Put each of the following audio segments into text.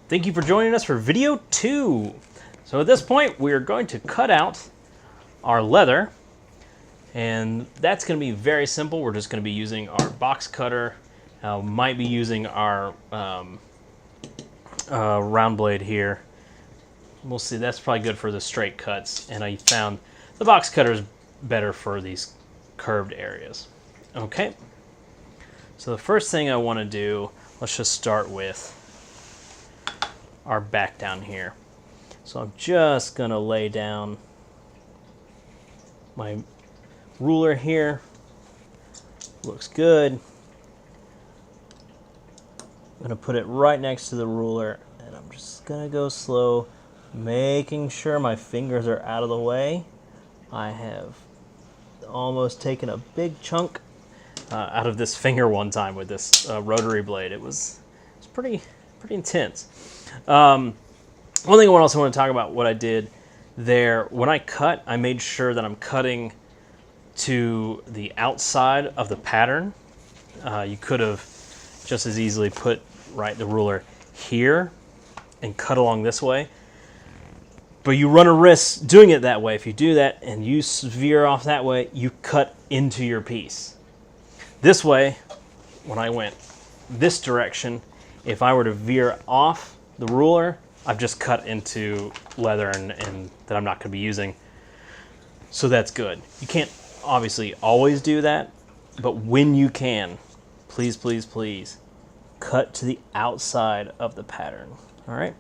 Thank you for joining us for video 2. So at this point, we are going to cut out our leather, and that's going to be very simple. We're just going to be using our box cutter. Might be using our round blade here. We'll see. That's probably good for the straight cuts, and I found the box cutter is better for these curved areas. Okay. So the first thing I want to do, let's just start with our back down here. So I'm just going to lay down my ruler here. Looks good. I'm going to put it right next to the ruler, and I'm just going to go slow, making sure my fingers are out of the way. I have almost taken a big chunk out of this finger one time with this rotary blade. It was pretty intense. One thing I also want to talk about what I did there. When I cut, I made sure that I'm cutting to the outside of the pattern. You could have just as easily put the ruler here and cut along this way. But you run a risk doing it that way. If you do that and you veer off that way, you cut into your piece. This way, when I went this direction, if I were to veer off the ruler, I've just cut into leather and that I'm not going to be using. So that's good. You can't obviously always do that, but when you can, please, please, please, cut to the outside of the pattern. All right.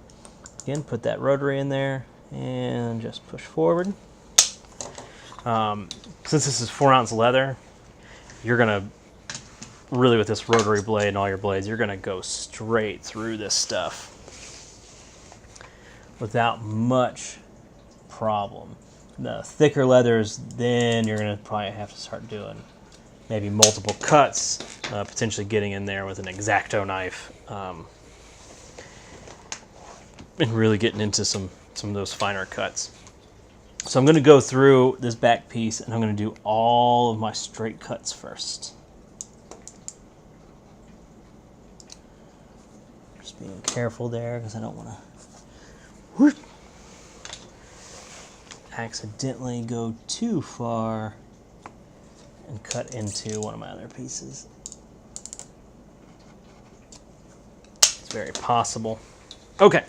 Again, put that rotary in there and just push forward. Since this is 4-ounce leather, you're going to really, with this rotary blade and all your blades, you're going to go straight through this stuff without much problem. The thicker leathers, then you're going to probably have to start doing maybe multiple cuts, potentially getting in there with an X-Acto knife, and really getting into some of those finer cuts. So I'm going to go through this back piece, and I'm going to do all of my straight cuts first. Just being careful there because I don't want to accidentally go too far and cut into one of my other pieces. It's very possible. Okay,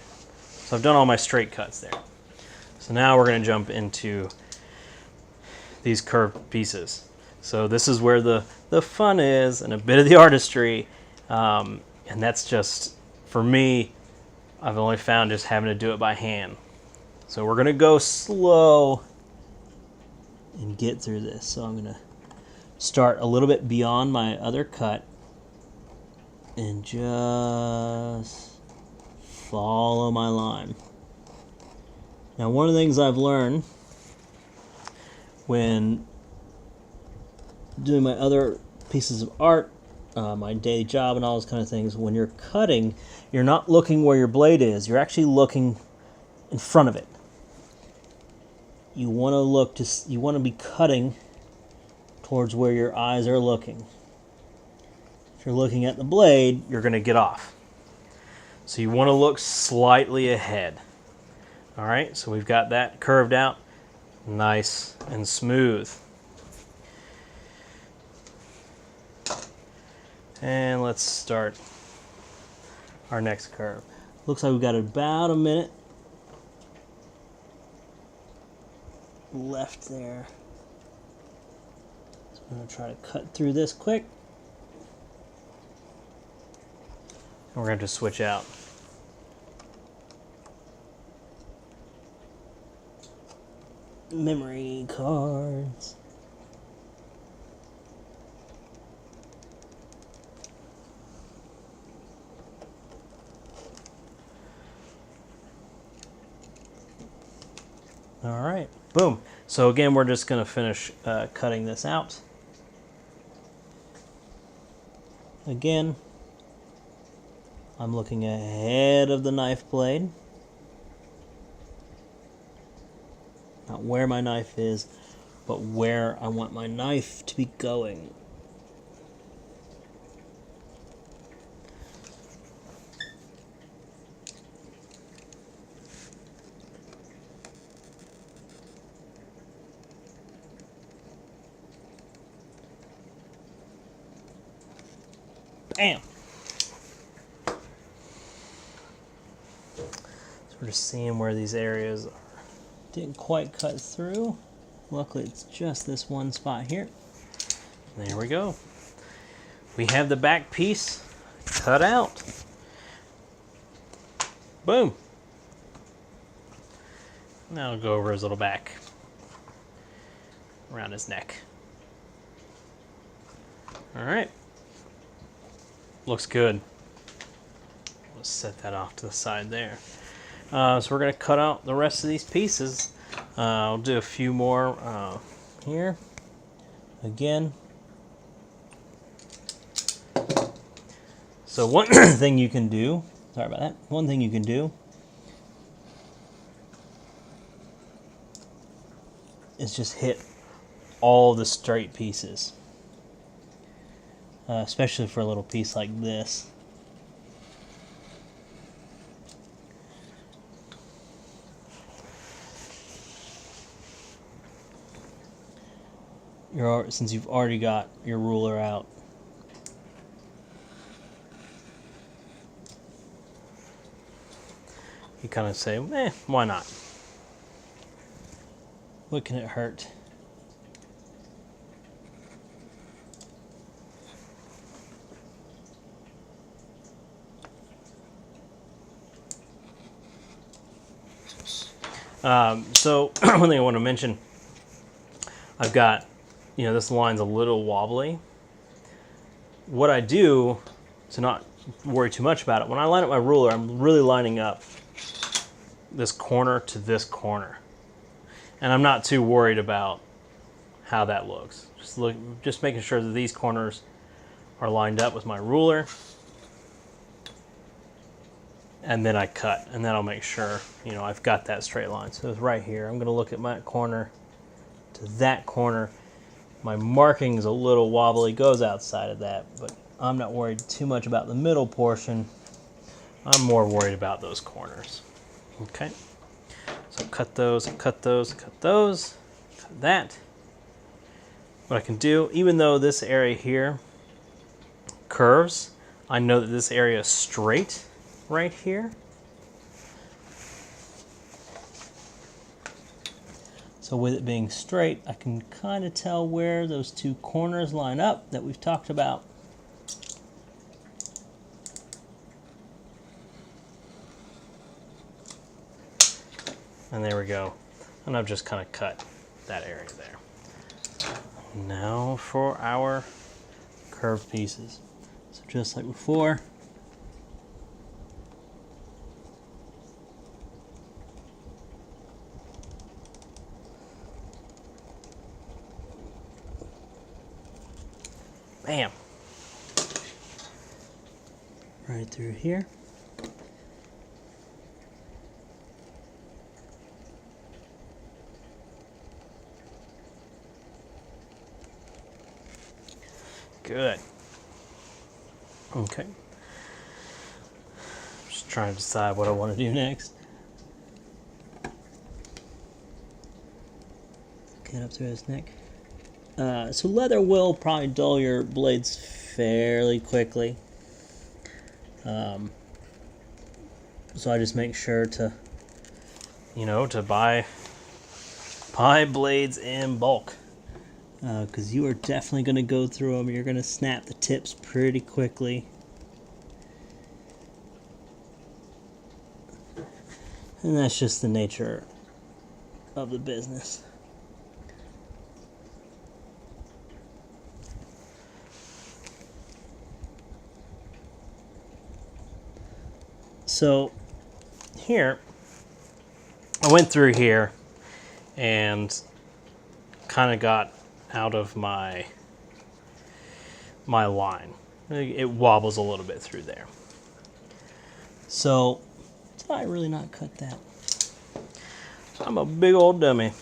so I've done all my straight cuts there. So now we're going to jump into these curved pieces. So this is where the fun is and a bit of the artistry, and that's just, for me, I've only found just having to do it by hand. So we're going to go slow and get through this. So I'm going to start a little bit beyond my other cut and just follow my line. Now, one of the things I've learned when doing my other pieces of art, my daily job and all those kind of things, when you're cutting, you're not looking where your blade is. You're actually looking in front of it. You want to be cutting towards where your eyes are looking. If you're looking at the blade, you're going to get off. So you want to look slightly ahead. All right, so we've got that curved out, nice and smooth. And let's start our next curve. Looks like we've got about a minute left there. So I'm going to try to cut through this quick. And we're going to have to switch out. Memory cards. All right, boom. So again, we're just going to finish cutting this out. Again, I'm looking ahead of the knife blade. Not where my knife is, but where I want my knife to be going. Bam! So we're just seeing where these areas are. Didn't quite cut through. Luckily, it's just this one spot here. There we go. We have the back piece cut out. Boom. Now I'll go over his little back, around his neck. All right. Looks good. Let's set that off to the side there. So we're going to cut out the rest of these pieces. I'll do a few more here. Again. So one thing you can do, sorry about that, one thing you can do is just hit all the straight pieces. Especially for a little piece like this. Since you've already got your ruler out, you kind of say, why not? What can it hurt? So one thing I want to mention, I've got, this line's a little wobbly. What I do to not worry too much about it, when I line up my ruler, I'm really lining up this corner to this corner. And I'm not too worried about how that looks. Just making sure that these corners are lined up with my ruler. And then I cut, and then I'll make sure, I've got that straight line. So it's right here. I'm going to look at my corner to that corner. My marking is a little wobbly, goes outside of that, but I'm not worried too much about the middle portion. I'm more worried about those corners. Okay. So cut those, cut those, cut those, cut that. What I can do, even though this area here curves, I know that this area is straight right here. So with it being straight, I can kind of tell where those two corners line up that we've talked about. And there we go. And I've just kind of cut that area there. Now for our curved pieces. So just like before, bam, right through here. Good. Okay. Just trying to decide what I want to do next. Get up through his neck. So leather will probably dull your blades fairly quickly. So I just make sure to, to buy blades in bulk. Because you are definitely going to go through them. You're going to snap the tips pretty quickly. And that's just the nature of the business. So here, I went through here and kind of got out of my line. It wobbles a little bit through there. So did I really not cut that? I'm a big old dummy.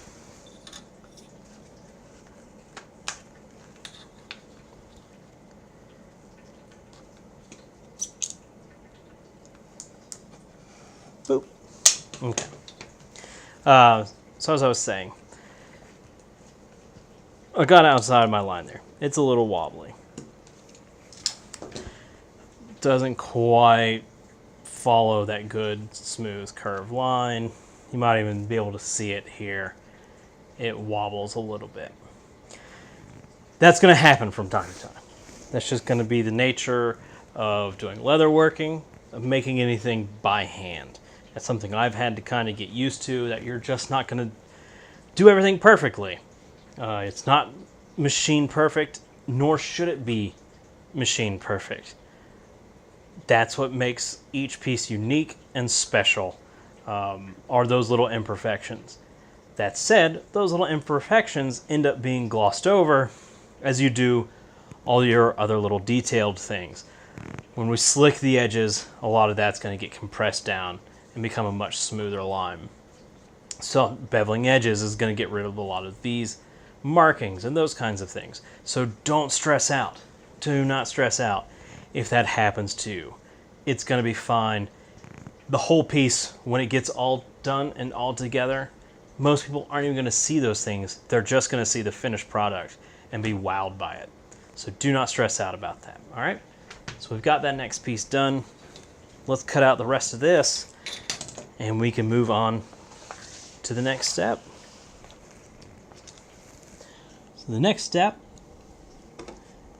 Boop. Okay. So as I was saying, I got outside my line there. It's a little wobbly. doesn't quite follow that good smooth curved line. You might even be able to see it here. It wobbles a little bit. That's going to happen from time to time. That's just going to be the nature of doing leather working, of making anything by hand. That's something I've had to kind of get used to, that you're just not going to do everything perfectly. It's not machine perfect, nor should it be machine perfect. That's what makes each piece unique and special, are those little imperfections. That said, those little imperfections end up being glossed over as you do all your other little detailed things. When we slick the edges, a lot of that's going to get compressed down and become a much smoother line. So beveling edges is going to get rid of a lot of these markings and those kinds of things. So don't stress out. Do not stress out if that happens to you. It's going to be fine. The whole piece, when it gets all done and all together, most people aren't even going to see those things. They're just going to see the finished product and be wowed by it. So do not stress out about that. All right? So we've got that next piece done. Let's cut out the rest of this and we can move on to the next step. So the next step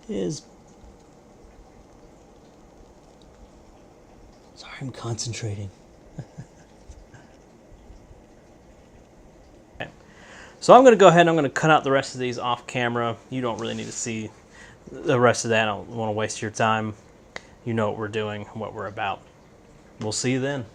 is, sorry, I'm concentrating. Okay. So I'm going to go ahead and I'm going to cut out the rest of these off camera. You don't really need to see the rest of that. I don't want to waste your time. You know what we're doing, what we're about. We'll see you then.